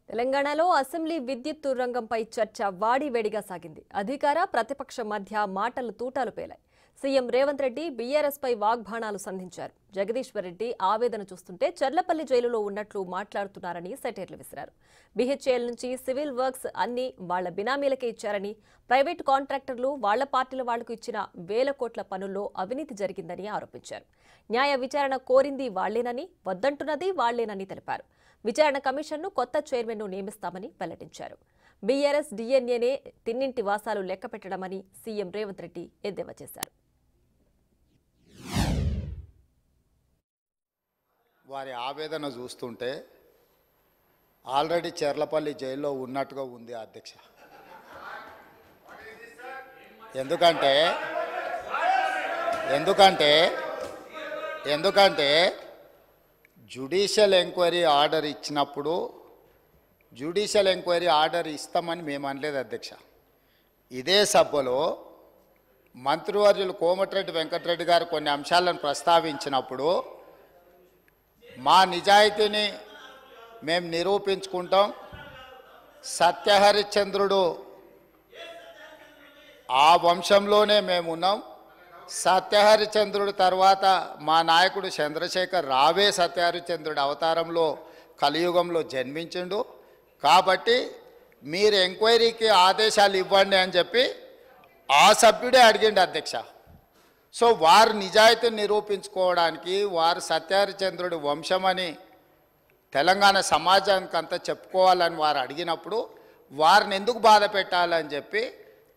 తెలంగాణలో అసెంబ్లీ విద్యుత్ రంగంపై చర్చ వాడివేడిగా సాగింది. అధికార ప్రతిపక్ష మధ్య మాటలు తూటాలు పేలాయి. సీఎం రేవంత్ రెడ్డి బీఆర్ఎస్ పై వాగ్బాణాలు సంధించారు. జగదీశ్వర్ రెడ్డి ఆవేదన చూస్తుంటే చర్లపల్లి జైలులో ఉన్నట్లు మాట్లాడుతున్నారని సెటైర్లు విసిరారు. బీహెచ్ఏఎల్ నుంచి సివిల్ వర్క్స్ అన్ని వాళ్ల బినామీలకే ఇచ్చారని, ప్రైవేటు కాంట్రాక్టర్లు వాళ్ల పార్టీల వాళ్లకు ఇచ్చిన వేల కోట్ల పనుల్లో అవినీతి జరిగిందని ఆరోపించారు. న్యాయ విచారణ కోరింది వాళ్లేనని, వద్దంటున్నది వాళ్లేనని తెలిపారు. విచారణ కమిషన్ను కొత్త చైర్మన్ను నియమిస్తామని వెల్లడించారు. బీఆర్ఎస్ డీఎన్ఏనే తిన్నింటి వాసాలు లెక్కపెట్టడమని సీఎం రేవంత్ రెడ్డి ఎద్దేవా చేశారు. వారి ఆవేదన చూస్తుంటే ఆల్రెడీ చెర్లపల్లి జైల్లో ఉన్నట్టుగా ఉంది అధ్యక్ష. ఎందుకంటే జ్యుడిషియల్ ఎంక్వైరీ ఆర్డర్ ఇచ్చినప్పుడు జ్యుడిషియల్ ఎంక్వైరీ ఆర్డర్ ఇస్తామని మేము అనలేదు అధ్యక్ష. ఇదే సభలో మంత్రివర్యులు కోమటిరెడ్డి వెంకటరెడ్డి గారు కొన్ని అంశాలను ప్రస్తావించినప్పుడు మా నిజాయితీని మేము నిరూపించుకుంటాం, సత్యహరిశ్చంద్రుడు ఆ వంశంలోనే మేము ఉన్నాం, సత్యహరిశ్చంద్రుడు తర్వాత మా నాయకుడు చంద్రశేఖర్ రావే సత్యహరిశ్చంద్రుడు అవతారంలో కలియుగంలో జన్మించిండు, కాబట్టి మీరు ఎంక్వైరీకి ఆదేశాలు ఇవ్వండి అని చెప్పి ఆ సభ్యుడే అడిగిండు అధ్యక్ష. సో వారు నిజాయితీని నిరూపించుకోవడానికి వారు సత్యహరిశ్చంద్రుడు వంశమని తెలంగాణ సమాజానికి అంతా చెప్పుకోవాలని వారు అడిగినప్పుడు వారిని ఎందుకు బాధ పెట్టాలని చెప్పి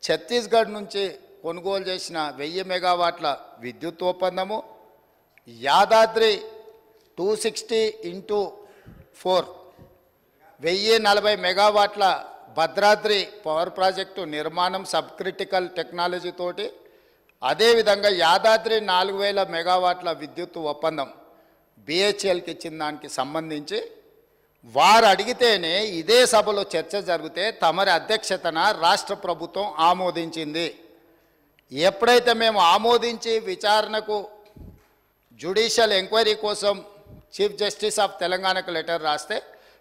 ఛత్తీస్గఢ్ నుంచి కొనుగోలు చేసిన 1000 మెగావాట్ల విద్యుత్ ఒప్పందము, యాదాద్రి 260x4 1040 మెగావాట్ల భద్రాద్రి పవర్ ప్రాజెక్టు నిర్మాణం సబ్ క్రిటికల్ టెక్నాలజీ తోటి, అదేవిధంగా యాదాద్రి 4000 మెగావాట్ల విద్యుత్ ఒప్పందం బీహెచ్ఎల్కి ఇచ్చిన దానికి సంబంధించి వారు అడిగితేనే ఇదే సభలో చర్చ జరిగితే తమరి అధ్యక్షతన రాష్ట్ర ప్రభుత్వం ఆమోదించింది. ఎప్పుడైతే మేము ఆమోదించి విచారణకు జ్యుడిషియల్ ఎంక్వైరీ కోసం చీఫ్ జస్టిస్ ఆఫ్ తెలంగాణకు లెటర్ రాస్తే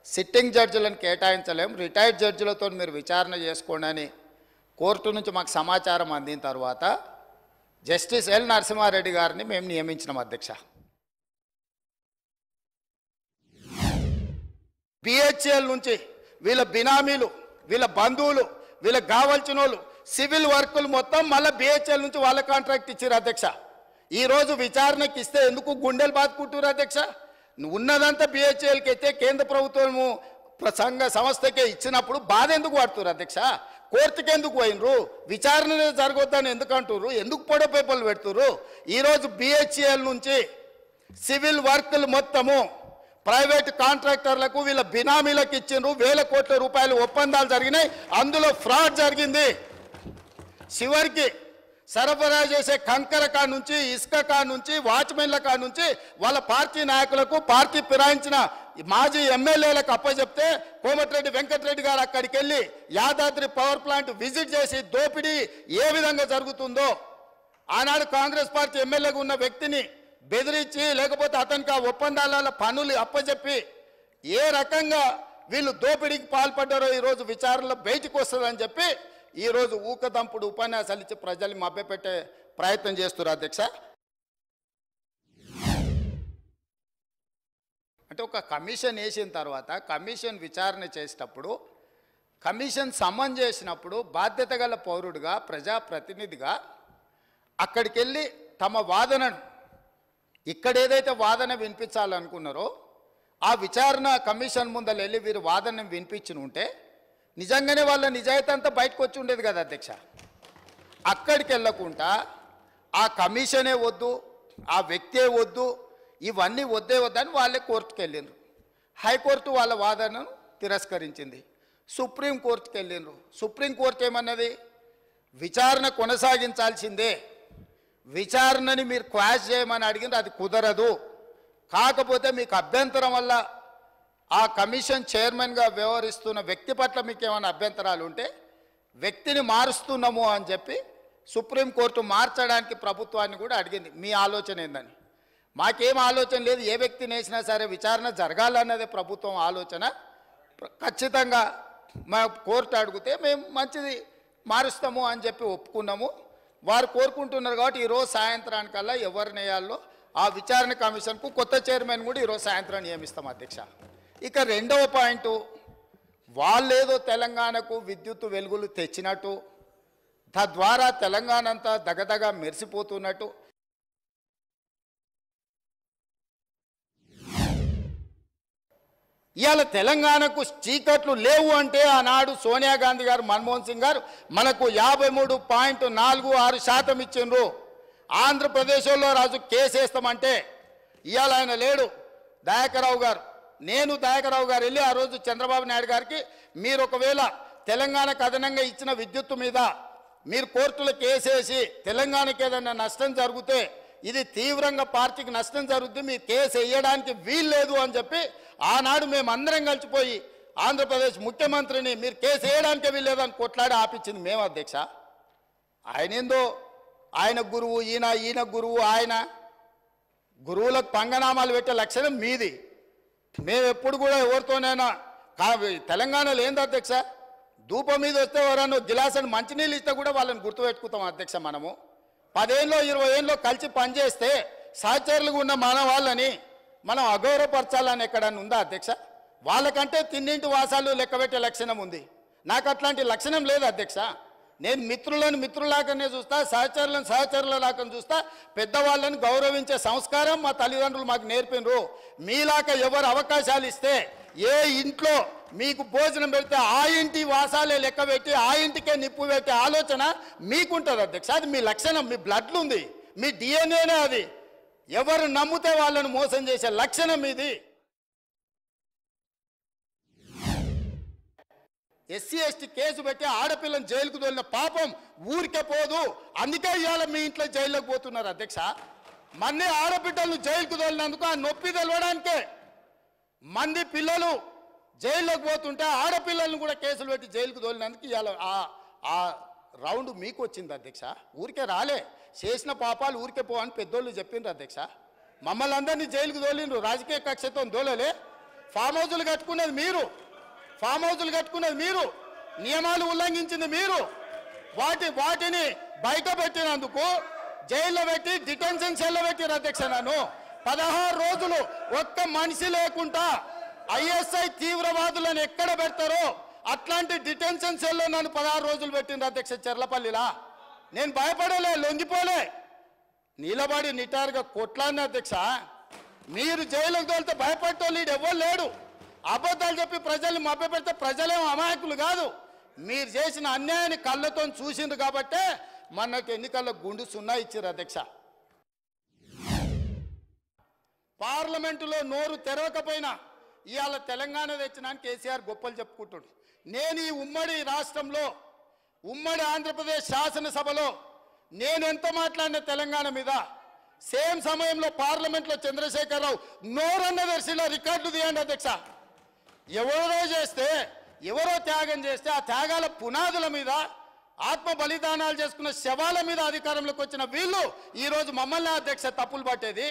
సిట్టింగ్ జడ్జిలను కేటాయించలేం, రిటైర్డ్ జడ్జిలతో మీరు విచారణ చేసుకోండి అని కోర్టు నుంచి మాకు సమాచారం అందిన తర్వాత జస్టిస్ ఎల్ నరసింహారెడ్డి గారిని మేము నియమించినాం అధ్యక్ష. బీహెచ్ఎల్ నుంచి వీళ్ళ బినామీలు, వీళ్ళ బంధువులు, వీళ్ళకి కావాల్సిన వాళ్ళు సివిల్ వర్కులు మొత్తం మళ్ళీ బీహెచ్ఎల్ నుంచి వాళ్ళ కాంట్రాక్ట్ ఇచ్చారు అధ్యక్ష. ఈరోజు విచారణకి ఇస్తే ఎందుకు గుండెలు బాదుకుంటారు అధ్యక్ష? ఉన్నదంతా బీహెచ్ఎల్కి అయితే కేంద్ర ప్రభుత్వము సంస్థకే ఇచ్చినప్పుడు బాధ ఎందుకు పడుతున్నారు అధ్యక్ష? కోర్టుకి ఎందుకు పోయినరు? విచారణ జరగొద్దని ఎందుకు అంటున్నారు? ఎందుకు పొడ పేపర్లు పెడుతున్నారు? ఈరోజు బీహెచ్ఎల్ నుంచి సివిల్ వర్కులు మొత్తము ప్రైవేట్ కాంట్రాక్టర్లకు వీళ్ళ బినామీలకు ఇచ్చిండ్రు, వేల కోట్ల రూపాయలు ఒప్పందాలు జరిగినాయి, అందులో ఫ్రాడ్ జరిగింది. చివరికి సరఫరా చేసే కంకర కా నుంచి, ఇసుక కా నుంచి, వాచ్మెన్ల కా నుంచి వాళ్ళ పార్టీ నాయకులకు, పార్టీ ఫిరాయించిన మాజీ ఎమ్మెల్యేలకు అప్పచెప్తే కోమటిరెడ్డి వెంకటరెడ్డి గారు అక్కడికి వెళ్ళి యాదాద్రి పవర్ ప్లాంట్ విజిట్ చేసి దోపిడీ ఏ విధంగా జరుగుతుందో ఆనాడు కాంగ్రెస్ పార్టీ ఎమ్మెల్యేగా ఉన్న వ్యక్తిని బెదిరించి లేకపోతే అతనికి ఆ ఒప్పందాల పనులు అప్పచెప్పి ఏ రకంగా వీళ్ళు దోపిడీకి పాల్పడ్డారో ఈరోజు విచారణలో బయటకు వస్తుందని చెప్పి ఈరోజు ఊకదంపుడు ఉపన్యాసాలు ఇచ్చి ప్రజల్ని మభ్యపెట్టే ప్రయత్నం చేస్తున్నారు అధ్యక్ష. అంటే ఒక కమిషన్ వేసిన తర్వాత కమిషన్ విచారణ చేసేటప్పుడు, కమిషన్ సమన్ చేసినప్పుడు బాధ్యత గల పౌరుడిగా, ప్రజాప్రతినిధిగా అక్కడికి వెళ్ళి తమ వాదనను ఇక్కడ ఏదైతే వాదన వినిపించాలనుకున్నారో ఆ విచారణ కమిషన్ ముందర వెళ్ళి వీరు వాదన వినిపించిన ఉంటే నిజంగానే వాళ్ళ నిజాయితీ అంతా బయటకు వచ్చి ఉండేది కదా అధ్యక్ష. అక్కడికి వెళ్ళకుండా ఆ కమిషనే వద్దు, ఆ వ్యక్తే వద్దు, ఇవన్నీ వద్దే వద్దని వాళ్ళే కోర్టుకు వెళ్ళిండ్రు. హైకోర్టు వాళ్ళ వాదనను తిరస్కరించింది. సుప్రీంకోర్టుకు వెళ్ళిండ్రు. సుప్రీంకోర్టు ఏమన్నది? విచారణ కొనసాగించాల్సిందే, విచారణని మీరు క్వాష్ చేయమని అడిగింది, అది కుదరదు. కాకపోతే మీకు అభ్యంతరం వల్ల ఆ కమిషన్ చైర్మన్గా వ్యవహరిస్తున్న వ్యక్తి పట్ల మీకు ఏమైనా అభ్యంతరాలు ఉంటే వ్యక్తిని మారుస్తున్నాము అని చెప్పి సుప్రీంకోర్టు మార్చడానికి ప్రభుత్వాన్ని కూడా అడిగింది. మీ ఆలోచన ఏందని? మాకేం ఆలోచన లేదు, ఏ వ్యక్తిని వేసినా సరే విచారణ జరగాలన్నదే ప్రభుత్వం ఆలోచన. ఖచ్చితంగా మా కోర్టు అడిగితే మేము మంచిది మారుస్తాము అని చెప్పి ఒప్పుకున్నాము. వారు కోరుకుంటున్నారు కాబట్టి ఈరోజు సాయంత్రానికల్లా ఎవరు నేయాల్లో ఆ విచారణ కమిషన్కు కొత్త చైర్మన్ కూడా ఈరోజు సాయంత్రం నియమిస్తాం అధ్యక్ష. ఇక రెండవ పాయింట్, వాళ్ళేదో తెలంగాణకు విద్యుత్ వెలుగులు తెచ్చినట్టు, తద్వారా తెలంగాణ అంతా దగదగ మెరిసిపోతున్నట్టు ఇవాళ తెలంగాణకు చీకట్లు లేవు అంటే ఆనాడు సోనియా గాంధీ గారు, మన్మోహన్ సింగ్ గారు మనకు 53.46% ఇచ్చిండ్రు. ఆంధ్రప్రదేశ్లో రాజు కేసు వేస్తామంటే ఇవాళ ఆయన లేడు, దయాకర్రావు గారు. నేను దయాకర్రావు గారు వెళ్ళి ఆ రోజు చంద్రబాబు నాయుడు గారికి, మీరు ఒకవేళ తెలంగాణకు అదనంగా ఇచ్చిన విద్యుత్తు మీద మీరు కోర్టులో కేసేసి తెలంగాణకి ఏదైనా నష్టం జరిగితే ఇది తీవ్రంగా పార్టీకి నష్టం జరుగుతుంది, మీరు కేసు వేయడానికి వీల్లేదు అని చెప్పి ఆనాడు మేము అందరం కలిసిపోయి ఆంధ్రప్రదేశ్ ముఖ్యమంత్రిని మీరు కేసు వేయడానికే వీల్లేదని కొట్లాడి ఆపించింది మేము అధ్యక్ష. ఆయన ఏందో ఆయన గురువు, ఈయన గురువు, ఆయన గురువులకు పంగనామాలు పెట్టే లక్షణం మీది. మేము ఎప్పుడు కూడా ఎవరితోనైనా తెలంగాణలో ఏంది అధ్యక్ష, ధూపం మీద వస్తే ఎవరన్నా గిలాసని మంచినీళ్ళు ఇస్తే కూడా వాళ్ళని గుర్తుపెట్టుకుంటాం అధ్యక్ష. మనము 10 ఏళ్ళలో 20 ఏళ్ళలో కలిసి పనిచేస్తే సహచరులుగా ఉన్న మన వాళ్ళని మనం అగౌరవపరచాలని ఎక్కడన్నా ఉందా అధ్యక్ష? వాళ్ళకంటే తిన్నింటి వాసాలు లెక్కబెట్టే లక్షణం ఉంది, నాకు అట్లాంటి లక్షణం లేదు అధ్యక్ష. నేను మిత్రులను మిత్రులాగానే చూస్తా, సహచరులను సహచరులలాగా చూస్తా. పెద్దవాళ్ళని గౌరవించే సంస్కారం మా తల్లిదండ్రులు మాకు నేర్పినరు. మీలాగా ఎవరు అవకాశాలు ఇస్తే ఏ ఇంట్లో మీకు భోజనం పెడితే ఆ ఇంటి వాసాలే లెక్క పెట్టి ఆ ఇంటికే నిప్పు పెట్టే ఆలోచన మీకుంటుంది అధ్యక్ష. అది మీ లక్షణం, మీ బ్లడ్లు ఉంది, మీ డిఎన్ఏనే అది. ఎవరు నమ్మితే వాళ్ళను మోసం చేసే లక్షణం ఇది. ఎస్సీ ఎస్టీ కేసు పెట్టి ఆడపిల్లని జైలుకు తోలిన పాపం ఊరికే పోదు, అందుకే ఇవాళ మీ ఇంట్లో జైల్లోకి పోతున్నారు అధ్యక్ష. మన్ని ఆడబిడ్డలను జైలుకు తోలినందుకు ఆ నొప్పి తెలవడానికే మంది పిల్లలు జైల్లోకి పోతుంటే ఆడపిల్లలను కూడా కేసులు పెట్టి జైలుకు తోలినందుకు ఇవాళ ఆ రౌండ్ మీకు వచ్చింది అధ్యక్ష. ఊరికే రాలే, చేసిన పాపాలు ఊరికే పో అని పెద్దోళ్ళు చెప్పిండ్రు అధ్యక్ష. మమ్మల్ని అందరినీ జైలుకు తోలిండ్రు, రాజకీయ కక్షతో తోలలే. ఫామ్ హౌజులు కట్టుకున్నది మీరు, ఫామ్ హౌజులు కట్టుకున్నది మీరు, నియమాలు ఉల్లంఘించింది మీరు. వాటిని బయట పెట్టినందుకు జైల్లో పెట్టి డిటెన్షన్ సెల్లో పెట్టిన అధ్యక్ష. నన్ను 16 రోజులు ఒక్క మనిషి లేకుండా ఐఎస్ఐ తీవ్రవాదులను ఎక్కడ పెడతారో అట్లాంటి డిటెన్షన్ సెల్లో నన్ను 16 రోజులు పెట్టింది అధ్యక్ష చెర్లపల్లిలా. నేను భయపడలే, లొంగిపోలే, నిలబడి నిటారుగా కొట్లాడిన అధ్యక్ష. మీరు జైలుకు తోలితే భయపడేటోళ్ళు ఎవ్వరు లేడు. అబద్ధాలు చెప్పి ప్రజల్ని మభ్యపెడితే ప్రజలేమో అమాయకులు కాదు. మీరు చేసిన అన్యాయాన్ని కళ్ళతో చూసిండ్రు కాబట్టే మనకు ఎన్నికల్లో గుండు 0 ఇచ్చారు అధ్యక్ష. పార్లమెంటులో నోరు తెరవకపోయినా ఇవాళ తెలంగాణ తెచ్చినానికి కేసీఆర్ గొప్పలు చెప్పుకుంటాడు. నేను ఈ ఉమ్మడి రాష్ట్రంలో, ఉమ్మడి ఆంధ్రప్రదేశ్ శాసనసభలో నేను ఎంత మాట్లాడిన తెలంగాణ మీద, సేమ్ సమయంలో పార్లమెంట్లో చంద్రశేఖరరావు నోరన్న దర్శిలో రికార్డులు తీయండి అధ్యక్ష. ఎవరో చేస్తే, ఎవరో త్యాగం చేస్తే ఆ త్యాగాల పునాదుల మీద, ఆత్మ బలిదానాలు చేసుకున్న శవాల మీద అధికారంలోకి వచ్చిన వీళ్ళు ఈరోజు మమ్మల్ని అధ్యక్ష తప్పులు పట్టేది.